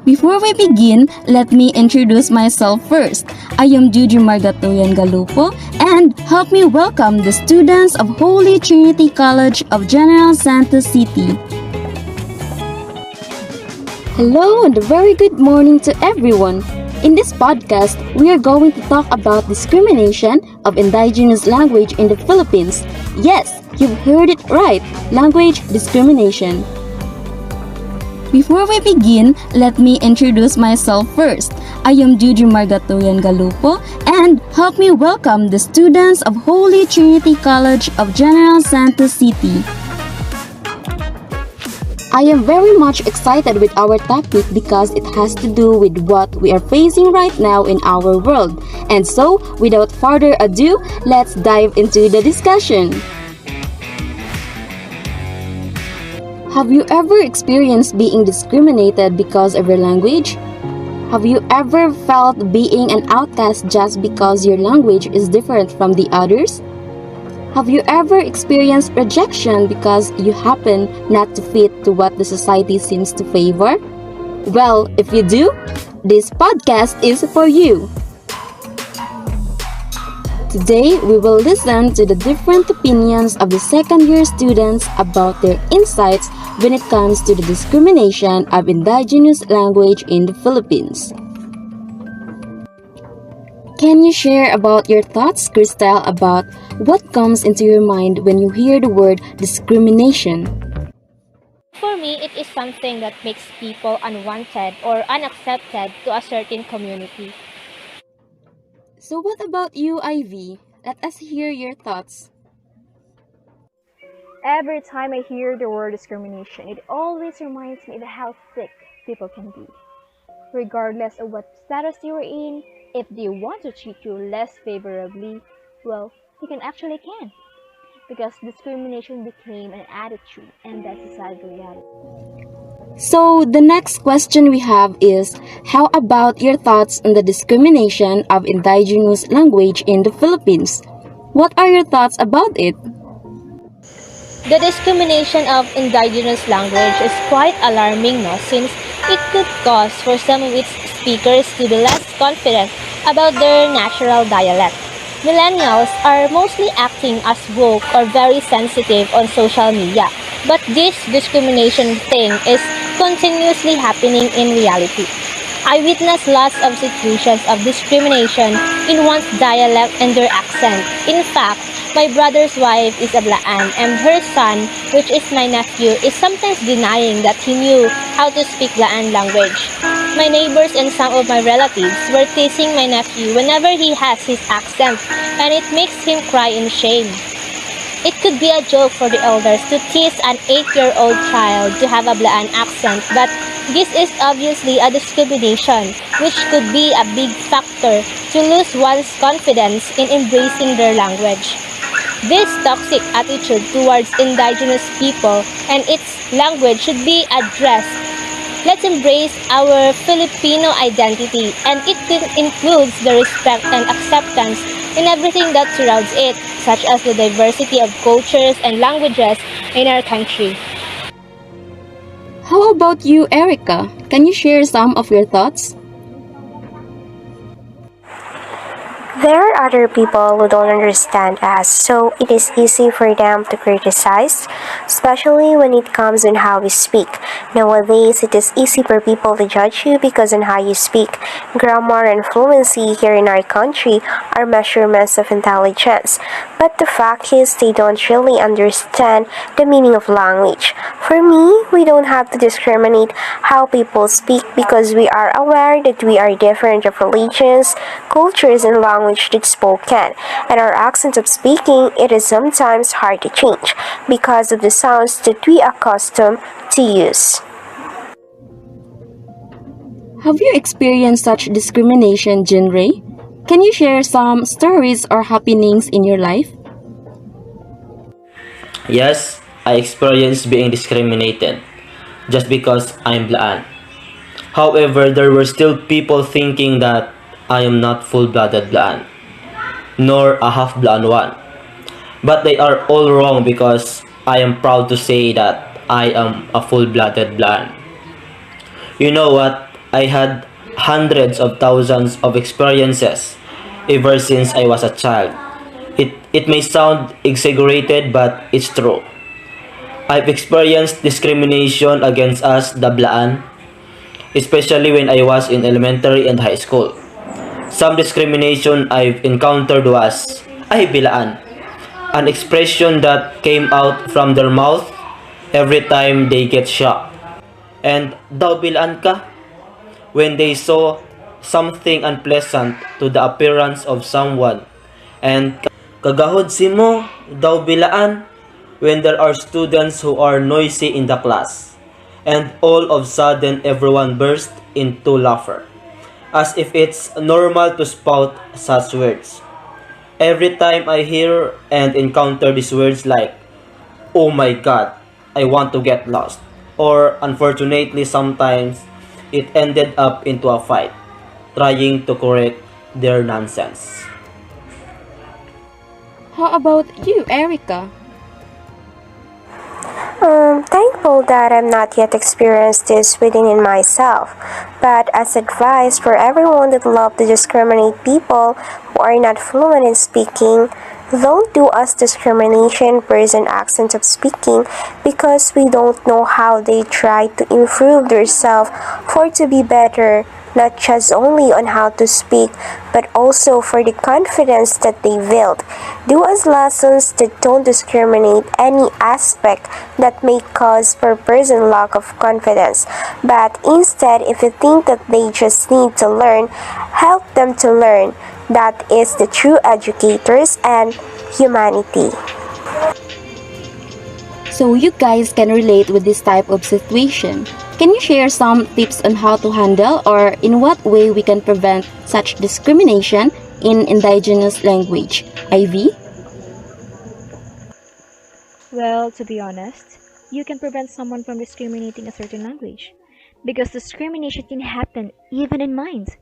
Before we begin, let me introduce myself first. I am Juju Margatoyan Galupo, and help me welcome the students of Holy Trinity College of General Santos City. Hello and a very good morning to everyone. In this podcast, we are going to talk about discrimination of indigenous language in the Philippines. Yes, you've heard it right, language discrimination. Before we begin, let me introduce myself first. I am Juju Margatoyan Galupo, and help me welcome the students of Holy Trinity College of General Santos City. I am very much excited with our topic because it has to do with what we are facing right now in our world. And so, without further ado, let's dive into the discussion. Have you ever experienced being discriminated because of your language? Have you ever felt being an outcast just because your language is different from the others? Have you ever experienced rejection because you happen not to fit to what the society seems to favor? Well, if you do, this podcast is for you. Today, we will listen to the different opinions of the second-year students about their insights when it comes to the discrimination of indigenous language in the Philippines. Can you share about your thoughts, Crystal, about what comes into your mind when you hear the word discrimination? For me, it is something that makes people unwanted or unaccepted to a certain community. So what about you, Ivy? Let us hear your thoughts. Every time I hear the word discrimination, it always reminds me of how sick people can be. Regardless of what status you are in, if they want to treat you less favorably, well, they can. Because discrimination became an attitude, and that's a sad reality. So the next question we have is, how about your thoughts on the discrimination of indigenous language in the Philippines? What are your thoughts about it? The discrimination of indigenous language is quite alarming, no, since it could cause for some of its speakers to be less confident about their natural dialect. Millennials are mostly acting as woke or very sensitive on social media, but this discrimination thing is continuously happening in reality. I witnessed lots of situations of discrimination in one's dialect and their accent. In fact, my brother's wife is a Blaan, and her son, which is my nephew, is sometimes denying that he knew how to speak Blaan language. My neighbors and some of my relatives were teasing my nephew whenever he has his accent, and it makes him cry in shame. It could be a joke for the elders to tease an 8-year-old child to have a Blaan accent, but this is obviously a discrimination, which could be a big factor to lose one's confidence in embracing their language. This toxic attitude towards indigenous people and its language should be addressed. Let's embrace our Filipino identity, and it includes the respect and acceptance in everything that surrounds it, such as the diversity of cultures and languages in our country. How about you, Erica? Can you share some of your thoughts? There are other people who don't understand us, so it is easy for them to criticize, especially when it comes on how we speak. Nowadays, it is easy for people to judge you because on how you speak. Grammar and fluency here in our country are measurements of intelligence, but the fact is they don't really understand the meaning of language. For me, we don't have to discriminate how people speak because we are aware that we are different of religions, cultures, and language that's spoken, and our accent of speaking, it is sometimes hard to change because of the sounds that we are accustomed to use. Have you experienced such discrimination, Jinray? Can you share some stories or happenings in your life? Yes, I experienced being discriminated just because I'm Blaan. However, there were still people thinking that I am not full-blooded Blaan, nor a half-Blaan one. But they are all wrong because I am proud to say that I am a full-blooded Blaan. You know what? I had hundreds of thousands of experiences ever since I was a child. It may sound exaggerated, but it's true. I've experienced discrimination against us, the Blaan, especially when I was in elementary and high school. Some discrimination I've encountered was, ay bilaan, an expression that came out from their mouth every time they get shocked. And daw bilaan ka when they saw something unpleasant to the appearance of someone. And kagahod si mo, daw bilaan, when there are students who are noisy in the class. And all of a sudden everyone burst into laughter, as if it's normal to spout such words. Every time I hear and encounter these words like, oh my god, I want to get lost. Or unfortunately sometimes it ended up into a fight, trying to correct their nonsense. How about you, Erica? Thankful that I'm not yet experienced this within in myself. But as advice for everyone that love to discriminate people who are not fluent in speaking, don't do us discrimination person accent of speaking because we don't know how they try to improve themselves for to be better, not just only on how to speak, but also for the confidence that they build. Do us lessons that don't discriminate any aspect that may cause per person lack of confidence, but instead if you think that they just need to learn, help them to learn. That is the true educators and humanity. So you guys can relate with this type of situation. Can you share some tips on how to handle or in what way we can prevent such discrimination in indigenous language? Ivy? Well, to be honest, you can prevent someone from discriminating a certain language. Because discrimination can happen even in minds.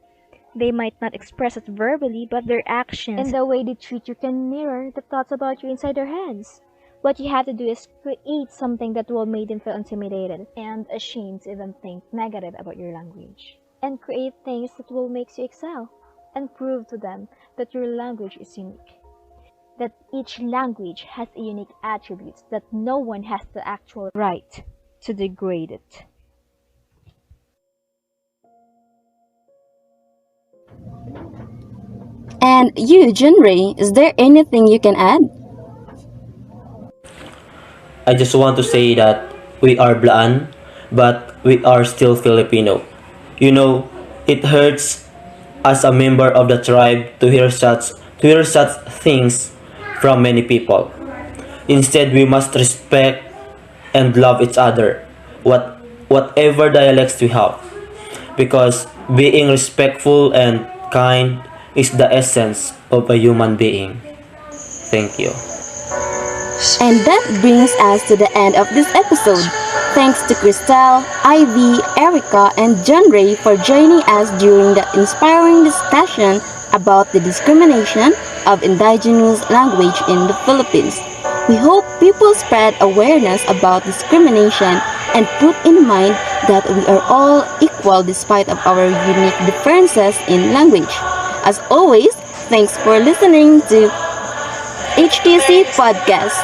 They might not express it verbally, but their actions and the way they treat you can mirror the thoughts about you inside their heads. What you have to do is create something that will make them feel intimidated and ashamed to even think negative about your language. And create things that will make you excel and prove to them that your language is unique. That each language has a unique attributes that no one has the actual right to degrade it. And you, Junrei, is there anything you can add? I just want to say that we are Blaan, but we are still Filipino. You know, it hurts as a member of the tribe to hear such things from many people. Instead, we must respect and love each other, whatever dialects we have, because being respectful and kind is the essence of a human being. Thank you. And that brings us to the end of this episode. Thanks to Crystal, Ivy, Erica, and John Ray for joining us during the inspiring discussion about the discrimination of indigenous language in the Philippines. We hope people spread awareness about discrimination and put in mind that we are all equal despite of our unique differences in language. As always, thanks for listening to HTC Podcast.